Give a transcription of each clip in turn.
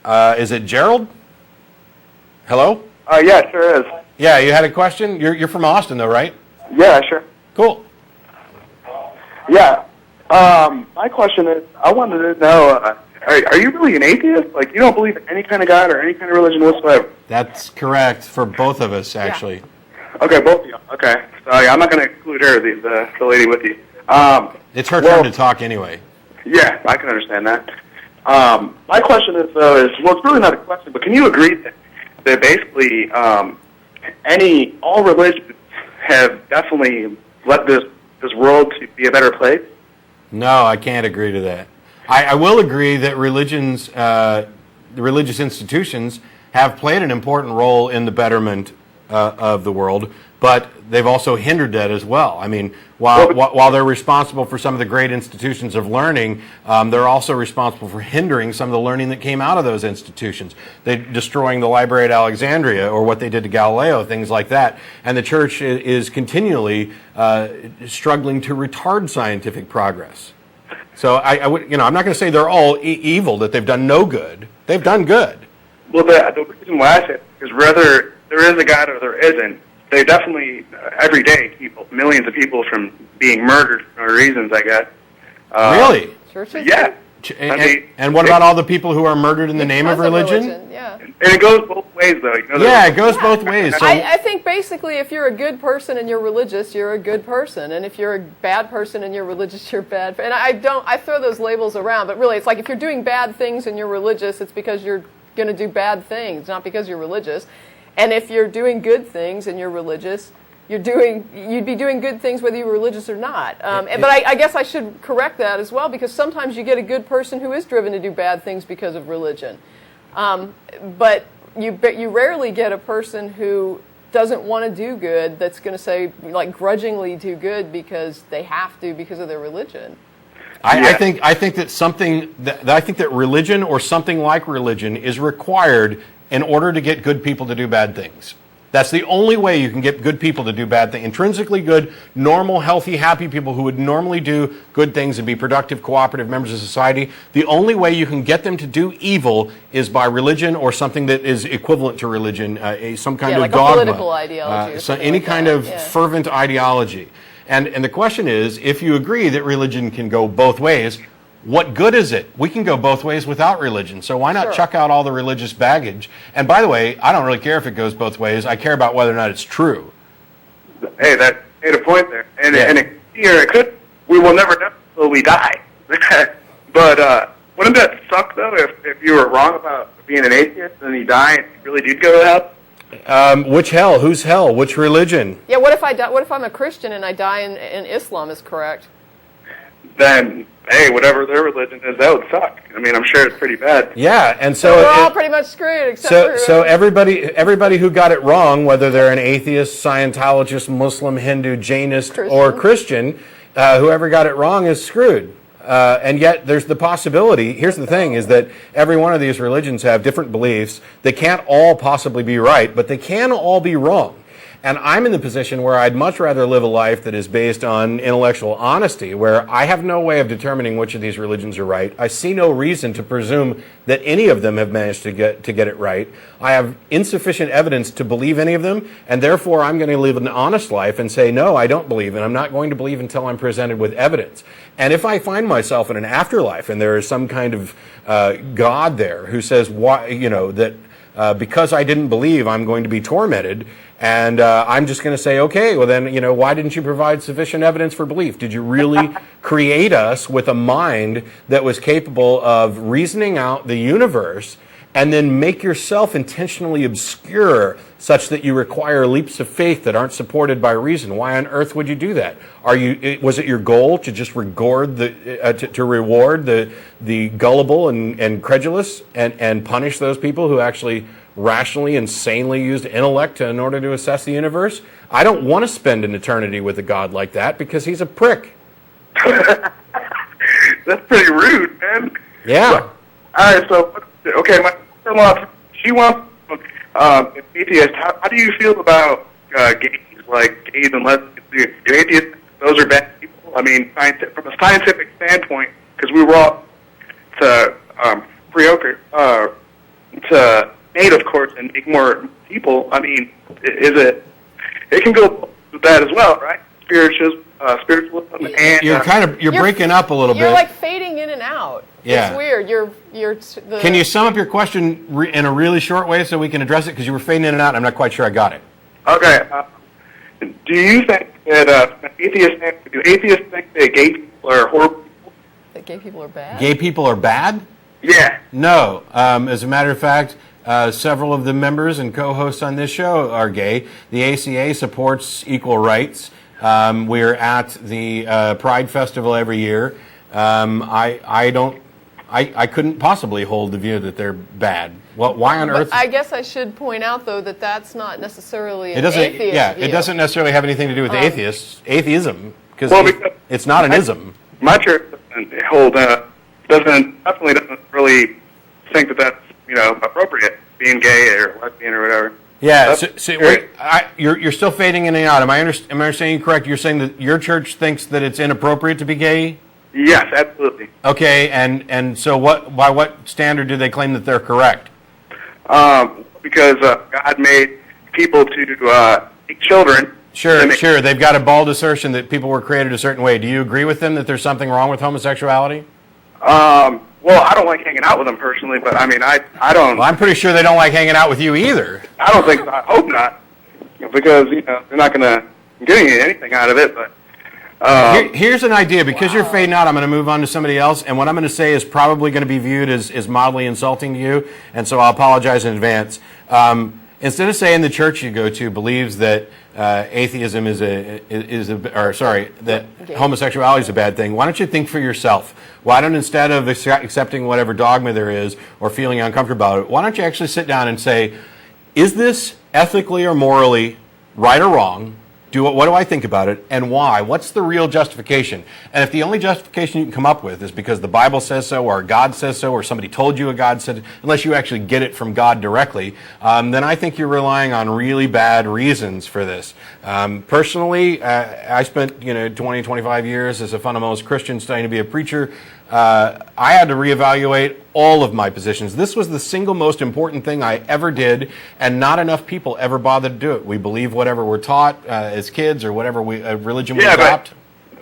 Is it Gerald? Hello? Yeah, sure is. Yeah, you had a question? You're from Austin, though, right? Yeah, sure. Cool. Yeah. My question is, I wanted to know, are you really an atheist? Like, you don't believe in any kind of God or any kind of religion whatsoever? That's correct for both of us, actually. Yeah. Okay, both of you. Okay. So, yeah, I'm not going to include her, the lady with you. It's her turn to talk anyway. Yeah, I can understand that. My question is, though, well, it's really not a question, but can you agree that basically all religions have definitely led this world to be a better place? No, I can't agree to that. I will agree that the religious institutions have played an important role in the betterment of the world, but they've also hindered that as well. I mean, while they're responsible for some of the great institutions of learning, they're also responsible for hindering some of the learning that came out of those institutions. They're destroying the library at Alexandria, or what they did to Galileo, things like that. And the church is continually struggling to retard scientific progress. So I'm not going to say they're all evil, that they've done no good. They've done good. Well, the reason why I say it is whether there is a God or there isn't, they definitely, every day, keep millions of people from being murdered for no reasons, I guess. Really? Yeah. And what about all the people who are murdered in the name of religion? Yeah. And it goes both ways, though. Yeah, it goes both ways. So I think basically if you're a good person and you're religious, you're a good person. And if you're a bad person and you're religious, you're bad. And I throw those labels around, but really it's like if you're doing bad things and you're religious, it's because you're going to do bad things, not because you're religious. And if you're doing good things and you're religious, you'd be doing good things whether you're religious or not. But I guess I should correct that as well, because sometimes you get a good person who is driven to do bad things because of religion. But you rarely get a person who doesn't want to do good that's going to say, like, grudgingly do good because they have to because of their religion. I think that religion or something like religion is required in order to get good people to do bad things. That's the only way you can get good people to do bad things. Intrinsically good, normal, healthy, happy people who would normally do good things and be productive, cooperative members of society. The only way you can get them to do evil is by religion or something that is equivalent to religion, some kind of like dogma. A political ideology. Any kind of fervent ideology. And the question is, if you agree that religion can go both ways, what good is it? We can go both ways without religion, so why not chuck out all the religious baggage? And by the way, I don't really care if it goes both ways. I care about whether or not it's true. Hey, that made a point there. And it could, we will never know until we die. But wouldn't that suck, though, if you were wrong about being an atheist and you die and you really did go to hell? Which hell? Whose hell? Which religion? Yeah, what if I'm a Christian and I die in Islam is correct? Then, hey, whatever their religion is, that would suck. I mean, I'm sure it's pretty bad. Yeah, and so we're all pretty much screwed. Except so everybody who got it wrong, whether they're an atheist, Scientologist, Muslim, Hindu, Jainist, or Christian, whoever got it wrong is screwed. And yet there's the possibility, here's the thing, is that every one of these religions have different beliefs. They can't all possibly be right, but they can all be wrong. And I'm in the position where I'd much rather live a life that is based on intellectual honesty, where I have no way of determining which of these religions are right. I see no reason to presume that any of them have managed to get it right. I have insufficient evidence to believe any of them, and therefore I'm going to live an honest life and say, no, I don't believe, and I'm not going to believe until I'm presented with evidence. And if I find myself in an afterlife and there is some kind of God there who says, that because I didn't believe, I'm going to be tormented, and I'm just going to say, okay, well then, why didn't you provide sufficient evidence for belief? Did you really create us with a mind that was capable of reasoning out the universe and then make yourself intentionally obscure such that you require leaps of faith that aren't supported by reason? Why on earth would you do that? Was it your goal to just reward the gullible and credulous and punish those people who actually rationally and sanely used intellect in order to assess the universe? I don't want to spend an eternity with a God like that because he's a prick. That's pretty rude, man. Yeah. All right, so, okay, my sister-in-law, she wants an atheist. How do you feel about gays, like gays and lesbians? Atheists, those are bad people? I mean, from a scientific standpoint, because we were all to to mate, of course, and make more people. I mean, is it? It can go with that as well, right? Spiritualism, and you're breaking up a little bit. You're like fading in and out. Yeah. It's weird. Can you sum up your question in a really short way so we can address it? Because you were fading in and out. I'm not quite sure I got it. Okay. Do you think that do atheists think that gay people are horrible people? That gay people are bad? Gay people are bad? Yeah. No. As a matter of fact, several of the members and co-hosts on this show are gay. The ACA supports equal rights. We're at the Pride Festival every year. I couldn't possibly hold the view that they're bad. Well, why on earth? I guess I should point out, though, that that's not necessaryly an doesn't. atheist Yeah, view. it doesn't necessarily have anything to do with atheism, because it's not an ism. My church definitely doesn't really think that that's appropriate, being gay or lesbian or whatever. Yeah, you're still fading in and out. Am I understanding you correct? You're saying that your church thinks that it's inappropriate to be gay? Yes, absolutely. Okay, and so by what standard do they claim that they're correct? Because God made people to make children. Sure. They've got a bald assertion that people were created a certain way. Do you agree with them that there's something wrong with homosexuality? Well, I don't like hanging out with them personally, but I mean, I don't. Well, I'm pretty sure they don't like hanging out with you either. I don't think so. I hope not, because they're not going to get anything out of it. But here's an idea. Because you're fading out, I'm going to move on to somebody else, and what I'm going to say is probably going to be viewed as mildly insulting to you, and so I'll apologize in advance. Instead of saying the church you go to believes that atheism that homosexuality is a bad thing, why don't you think for yourself? Why don't, instead of accepting whatever dogma there is or feeling uncomfortable about it, why don't you actually sit down and say, is this ethically or morally right or wrong? What do I think about it, and why? What's the real justification? And if the only justification you can come up with is because the Bible says so, or God says so, or somebody told you a God said it, unless you actually get it from God directly, then I think you're relying on really bad reasons for this. Personally, I spent 20, 25 years as a fundamentalist Christian studying to be a preacher. I had to reevaluate all of my positions. This was the single most important thing I ever did, and not enough people ever bothered to do it. We believe whatever we're taught as kids, or whatever religion we adopt.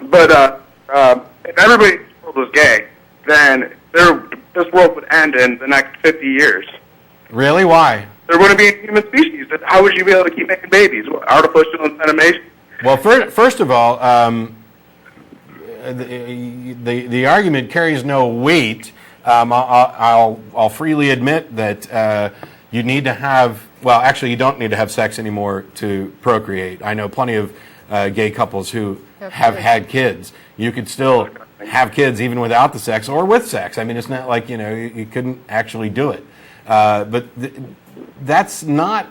But if everybody in this world was gay, then this world would end in the next 50 years. Really? Why? There wouldn't be a human species. How would you be able to keep making babies? Artificial insemination? Well, first of all, the argument carries no weight. I'll freely admit that you need to have. Well, actually, you don't need to have sex anymore to procreate. I know plenty of gay couples who have had kids. You could still have kids even without the sex or with sex. I mean, it's not like you couldn't actually do it. But that's not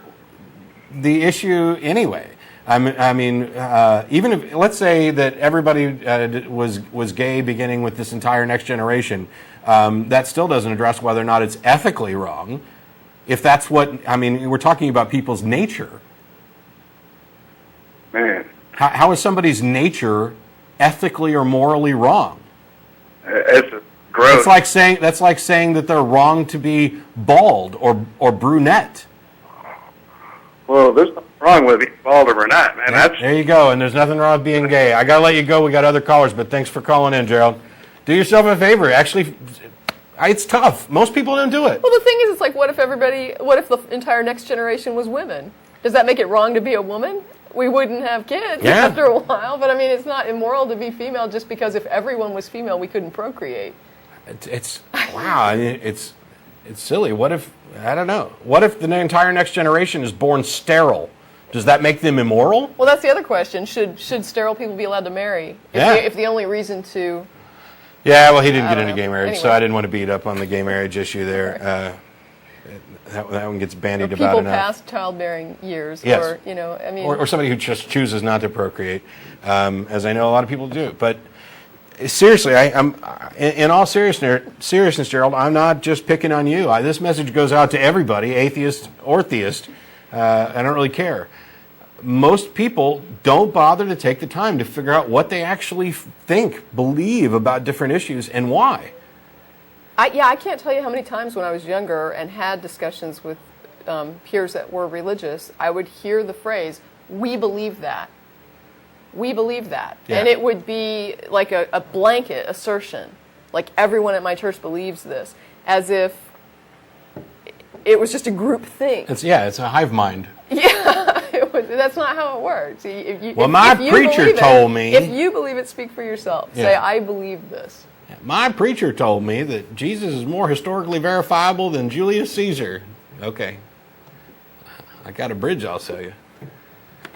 the issue anyway. I mean, even if, let's say that everybody was gay beginning with this entire next generation, that still doesn't address whether or not it's ethically wrong. If that's we're talking about people's nature. Man. How is somebody's nature ethically or morally wrong? It's gross. That's like saying that they're wrong to be bald or brunette. Well, there's nothing wrong with being bald or brunette, man. There you go, and there's nothing wrong with being gay. I gotta let you go. We got other callers, but thanks for calling in, Gerald. Do yourself a favor. Actually, it's tough. Most people don't do it. Well, the thing is, it's like, what if the entire next generation was women? Does that make it wrong to be a woman? We wouldn't have kids after a while, but I mean, it's not immoral to be female just because if everyone was female, we couldn't procreate. It's silly. What if, I don't know, what if the entire next generation is born sterile? Does that make them immoral? Well, that's the other question. Should sterile people be allowed to marry? If the only reason to... Yeah, well, he didn't get into gay marriage, anyway. So I didn't want to beat up on the gay marriage issue there. That one gets bandied about enough. People past childbearing years. Yes. Or somebody who just chooses not to procreate, as I know a lot of people do. But seriously, I'm in all seriousness, Gerald, I'm not just picking on you. This message goes out to everybody, atheist or theist. I don't really care. Most people don't bother to take the time to figure out what they actually think, believe about different issues, and why. I can't tell you how many times when I was younger and had discussions with peers that were religious, I would hear the phrase, "We believe that. We believe that." Yeah. And it would be like a blanket assertion, like everyone at my church believes this, as if it was just a group thing. It's a hive mind. Yeah, that's not how it works. My preacher told me. If you believe it, speak for yourself. Say, I believe this. My preacher told me that Jesus is more historically verifiable than Julius Caesar. Okay. I got a bridge I'll sell you.